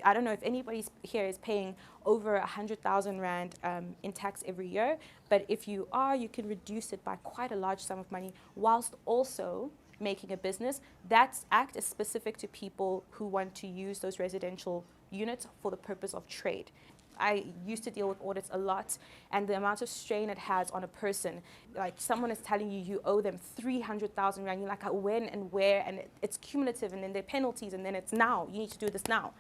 I don't know if anybody here is paying over 100,000 Rand in tax every year, but if you are, you can reduce it by quite a large sum of money whilst also making a business. That act is specific to people who want to use those residential units for the purpose of trade. I used to deal with audits a lot, and the amount of strain it has on a person, like someone is telling you you owe them 300,000 Rand, you're like, when and where, and it's cumulative, and then there are penalties, and then it's now, you need to do this now.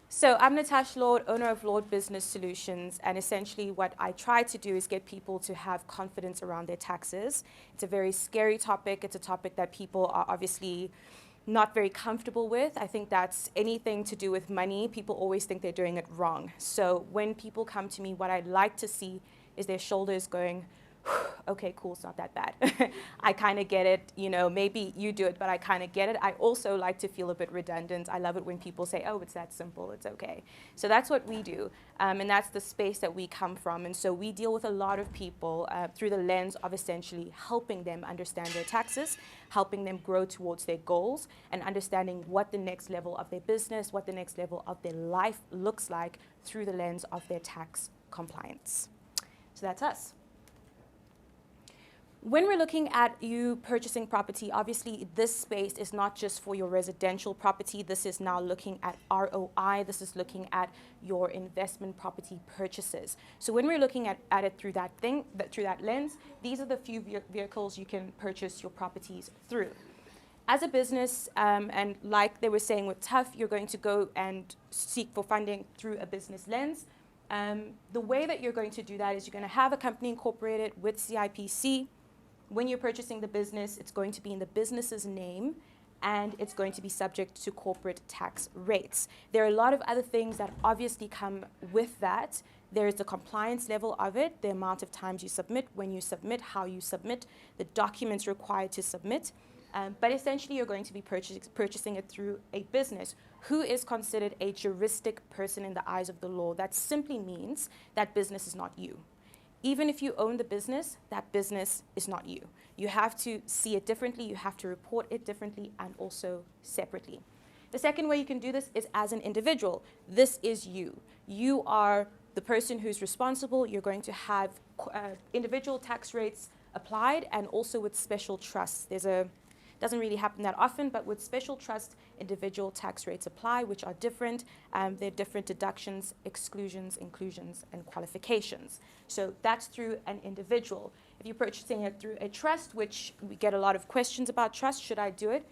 So I'm Natasha Lord, owner of Lord Business Solutions, and essentially what I try to do is get people to have confidence around their taxes. It's a very scary topic. It's a topic that people are obviously not very comfortable with. I think that's anything to do with money. People always think they're doing it wrong. So when people come to me, what I'd like to see is their shoulders going, okay, cool, it's not that bad. I kind of get it, you know, maybe you do it, but I kind of get it. I also like to feel a bit redundant. I love it when people say, oh, it's that simple, it's okay. So that's what we do, and that's the space that we come from. And so we deal with a lot of people through the lens of essentially helping them understand their taxes, helping them grow towards their goals, and understanding what the next level of their business, what the next level of their life looks like through the lens of their tax compliance. So that's us. When we're looking at you purchasing property, obviously this space is not just for your residential property. This is now looking at ROI. This is looking at your investment property purchases. So when we're looking at it through through that lens, these are the few vehicles you can purchase your properties through. As a business, and like they were saying with Tough, you're going to go and seek for funding through a business lens. The way that you're going to do that is you're going to have a company incorporated with CIPC. When you're purchasing the business, it's going to be in the business's name, and it's going to be subject to corporate tax rates. There are a lot of other things that obviously come with that. There is the compliance level of it, the amount of times you submit, when you submit, how you submit, the documents required to submit. But essentially, you're going to be purchasing it through a business who is considered a juristic person in the eyes of the law. That simply means that business is not you. Even if you own the business, that business is not you. You have to see it differently, you have to report it differently, and also separately. The second way you can do this is as an individual. This is you. You are the person who's responsible. You're going to have individual tax rates applied, and also with special trusts. Doesn't really happen that often, but with special trust, individual tax rates apply, which are different. There are different deductions, exclusions, inclusions, and qualifications. So that's through an individual. If you're purchasing it through a trust, which we get a lot of questions about trust, should I do it?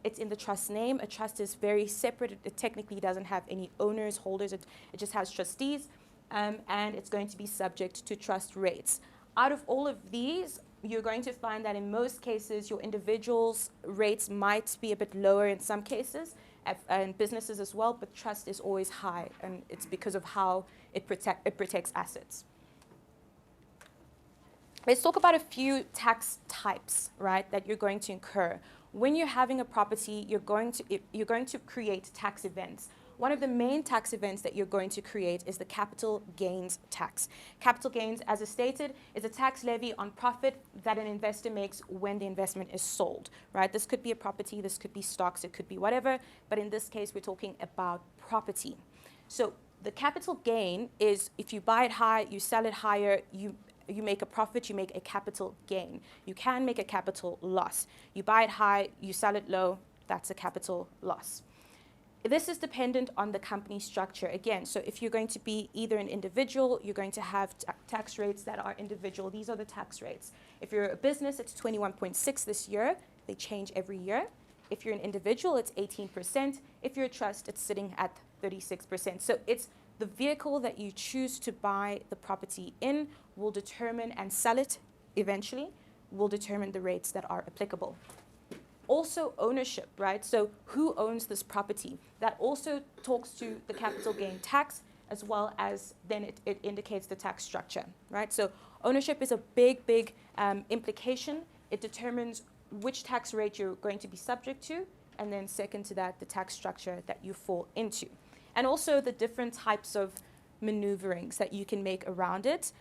It's in the trust name. A trust is very separate. It technically doesn't have any owners, holders. It just has trustees, and it's going to be subject to trust rates. Out of all of these, you're going to find that in most cases, your individuals' rates might be a bit lower in some cases, and businesses as well, but trust is always high, and it's because of how it protects assets. Let's talk about a few tax types, right, that you're going to incur. When you're having a property, you're going to create tax events. One of the main tax events that you're going to create is the capital gains tax. Capital gains, as is stated, is a tax levy on profit that an investor makes when the investment is sold, right? This could be a property, this could be stocks, it could be whatever, but in this case, we're talking about property. So the capital gain is if you buy it high, you sell it higher, you make a profit, you make a capital gain. You can make a capital loss. You buy it high, you sell it low, that's a capital loss. This is dependent on the company structure again. So if you're going to be either an individual, you're going to have tax rates that are individual. These are the tax rates. If you're a business, it's 21.6 this year. They change every year. If you're an individual, it's 18%. If you're a trust, it's sitting at 36%. So it's the vehicle that you choose to buy the property in will determine, and sell it eventually, will determine the rates that are applicable. Also ownership, right? So who owns this property? That also talks to the capital gain tax, as well as then it indicates the tax structure, right? So ownership is a big implication. It determines which tax rate you're going to be subject to, and then second to that, the tax structure that you fall into. And also the different types of maneuverings that you can make around it.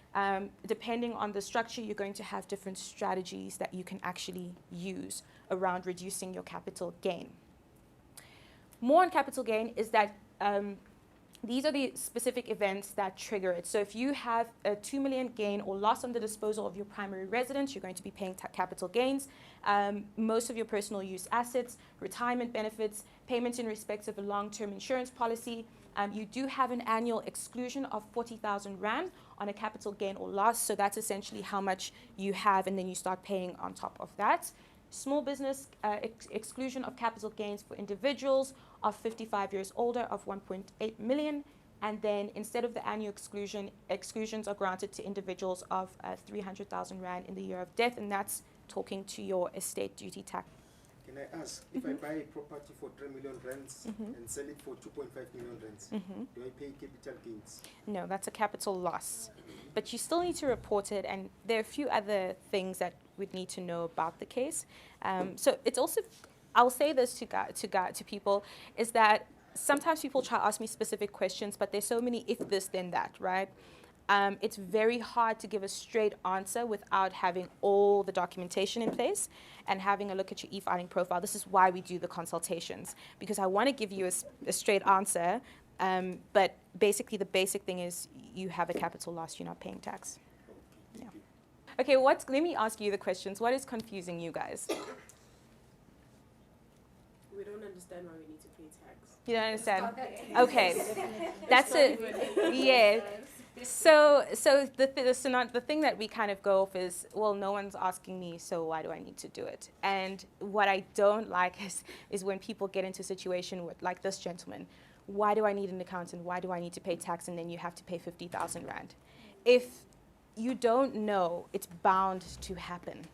Depending on the structure, you're going to have different strategies that you can actually use around reducing your capital gain. More on capital gain is that these are the specific events that trigger it. So if you have a 2 million gain or loss on the disposal of your primary residence, you're going to be paying capital gains. Most of your personal use assets, retirement benefits, payments in respect of a long-term insurance policy. You do have an annual exclusion of 40,000 Rand on a capital gain or loss. So that's essentially how much you have, and then you start paying on top of that. Small business exclusion of capital gains for individuals of 55 years older of 1.8 million. And then instead of the annual exclusions are granted to individuals of 300,000 Rand in the year of death. And that's talking to your estate duty tax. Can I ask, if I buy a property for 3 million rands and sell it for 2.5 million rands, do I pay capital gains? No, that's a capital loss. But you still need to report it, and there are a few other things that we'd need to know about the case. So it's also, I'll say this to people, is that sometimes people try to ask me specific questions, but there's so many if this, then that, right? It's very hard to give a straight answer without having all the documentation in place and having a look at your e-filing profile. This is why we do the consultations, because I want to give you a straight answer, but basically the basic thing is you have a capital loss, you're not paying tax. Yeah. Okay, let me ask you the questions. What is confusing you guys? We don't understand why we need to pay tax. You don't understand? Okay, that's it. Yeah. So the thing that we kind of go off is, well, no one's asking me, so why do I need to do it? And what I don't like is when people get into a situation with, like this gentleman, why do I need an accountant? Why do I need to pay tax? And then you have to pay 50,000 Rand. If you don't know, it's bound to happen.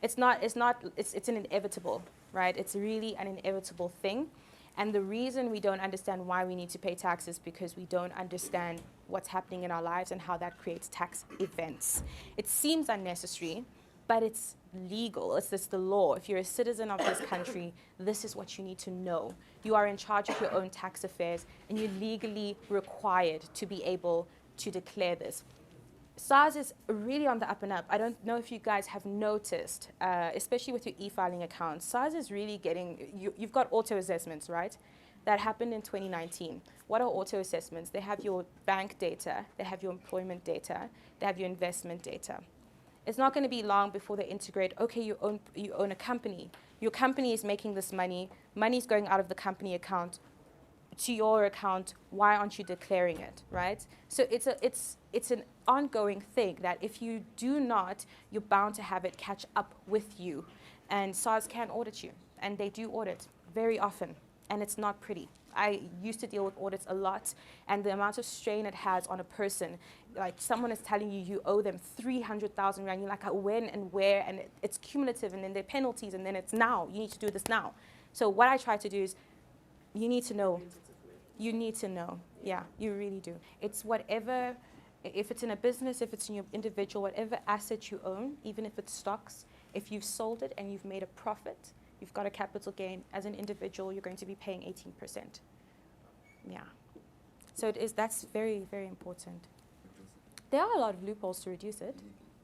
It's an inevitable, right? It's really an inevitable thing. And the reason we don't understand why we need to pay tax is because we don't understand what's happening in our lives and how that creates tax events. It seems unnecessary, but it's legal. It's the law. If you're a citizen of this country, this is what you need to know. You are in charge of your own tax affairs, and you're legally required to be able to declare this. SARS is really on the up and up. I don't know if you guys have noticed, especially with your e-filing accounts, SARS is really getting, you've got auto assessments, right? That happened in 2019. What are auto assessments? They have your bank data, they have your employment data, they have your investment data. It's not going to be long before they integrate, okay, you own a company. Your company is making this money, money's going out of the company account to your account, why aren't you declaring it, right? So it's an ongoing thing that if you do not, you're bound to have it catch up with you. And SARS can audit you, and they do audit very often, and it's not pretty. I used to deal with audits a lot, and the amount of strain it has on a person, like someone is telling you you owe them 300,000 Rand, you're like, when and where, and it's cumulative, and then there are penalties, and then it's now, you need to do this now. So what I try to do is, you need to know. You need to know. Yeah, you really do. It's whatever, if it's in a business, if it's in your individual, whatever asset you own, even if it's stocks, if you've sold it and you've made a profit, you've got a capital gain. As an individual, you're going to be paying 18%. Yeah. So that's very, very important. There are a lot of loopholes to reduce it.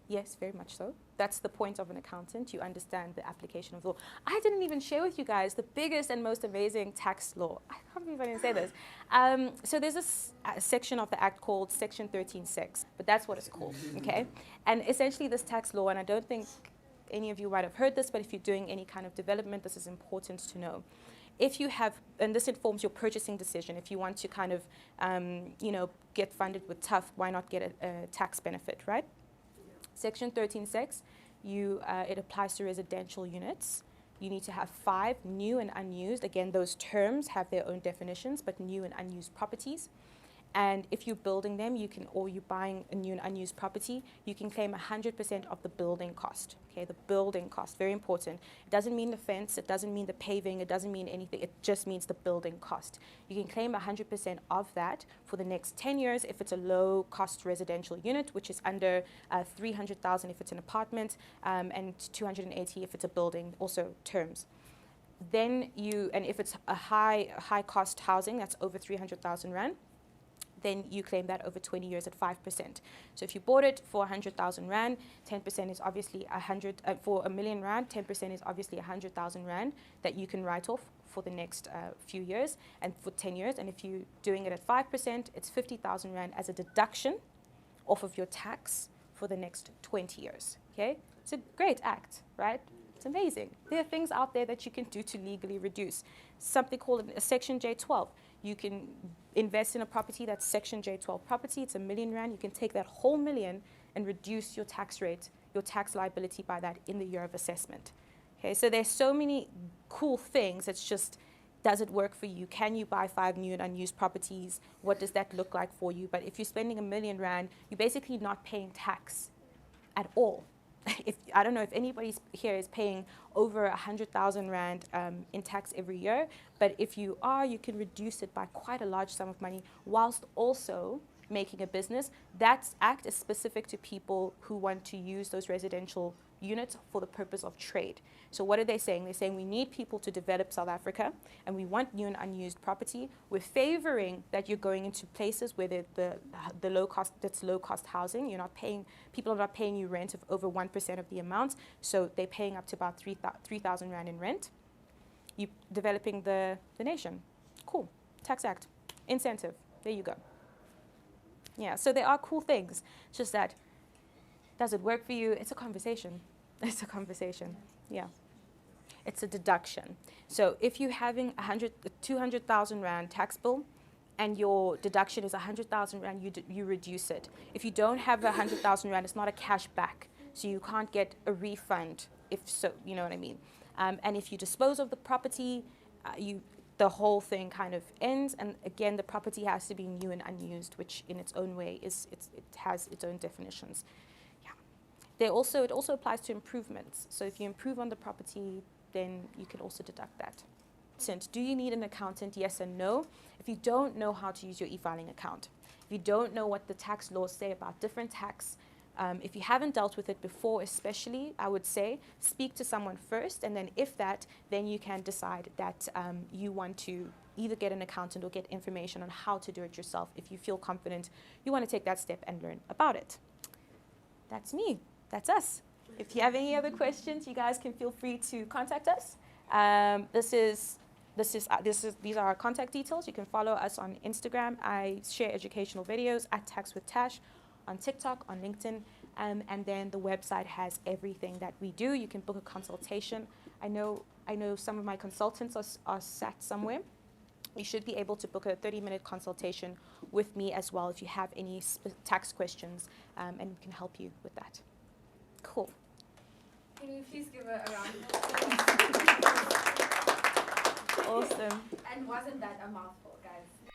Yes, very much so. That's the point of an accountant. You understand the application of the law. I didn't even share with you guys the biggest and most amazing tax law. I can't believe I didn't say this. So there's a section of the Act called Section 13(6), but that's what it's called, okay? And essentially this tax law, and I don't think any of you might have heard this, but if you're doing any kind of development, this is important to know. If you have, and this informs your purchasing decision, if you want to kind of, get funded with TUF, why not get a tax benefit, right? Section 13(6), it applies to residential units. You need to have 5 new and unused. Again, those terms have their own definitions, but new and unused properties. And if you're building them, or you're buying a new and unused property, you can claim 100% of the building cost. Okay, the building cost, very important. It doesn't mean the fence, it doesn't mean the paving, it doesn't mean anything, it just means the building cost. You can claim 100% of that for the next 10 years if it's a low cost residential unit, which is under 300,000 if it's an apartment, and 280 if it's a building, also terms. Then and if it's a high cost housing, that's over 300,000 Rand, then you claim that over 20 years at 5%. So if you bought it for 100,000 Rand, 10% is obviously 100, for a million Rand, 10% is obviously 100,000 Rand that you can write off for the next few years and for 10 years. And if you're doing it at 5%, it's 50,000 Rand as a deduction off of your tax for the next 20 years, okay? It's a great act, right? It's amazing. There are things out there that you can do to legally reduce. Something called a Section J12. You can invest in a property that's Section J12 property. It's R1 million. You can take that whole million and reduce your tax rate, your tax liability by that in the year of assessment. Okay, so there's so many cool things. It's just, does it work for you? Can you buy 5 new and unused properties? What does that look like for you? But if you're spending R1 million, you're basically not paying tax at all. I don't know if anybody here is paying over 100,000 Rand in tax every year, but if you are, you can reduce it by quite a large sum of money whilst also making a business. That act is specific to people who want to use those residential units for the purpose of trade. So what are they saying? They're saying we need people to develop South Africa and we want new and unused property. We're favoring that you're going into places where the low cost, that's low cost housing. You're not paying, people are not paying you rent of over 1% of the amount. So they're paying up to about 3,000 Rand in rent. You're developing the nation. Cool. Tax Act. Incentive. There you go. Yeah, so there are cool things. It's just that, does it work for you? It's a conversation. It's a conversation. Yeah. It's a deduction. So if you're having 200,000 Rand tax bill and your deduction is 100,000 Rand, you reduce it. If you don't have 100,000 Rand, it's not a cash back. So you can't get a refund if so, you know what I mean? And if you dispose of the property, the whole thing kind of ends, and again, the property has to be new and unused, which in its own way it has its own definitions. Yeah. It also applies to improvements. So if you improve on the property, then you can also deduct that. Do you need an accountant? Yes and no. If you don't know how to use your e-filing account, if you don't know what the tax laws say about different tax, if you haven't dealt with it before, especially, I would say, speak to someone first, and then if that, then you can decide that you want to either get an accountant or get information on how to do it yourself. If you feel confident, you want to take that step and learn about it. That's me. That's us. If you have any other questions, you guys can feel free to contact us. These are our contact details. You can follow us on Instagram. I share educational videos at Tax with Tash, on TikTok, on LinkedIn, and then the website has everything that we do. You can book a consultation. I know some of my consultants are sat somewhere. You should be able to book a 30-minute consultation with me as well if you have any tax questions, and we can help you with that. Cool. Can you please give a round of applause? Awesome. And wasn't that a mouthful, guys?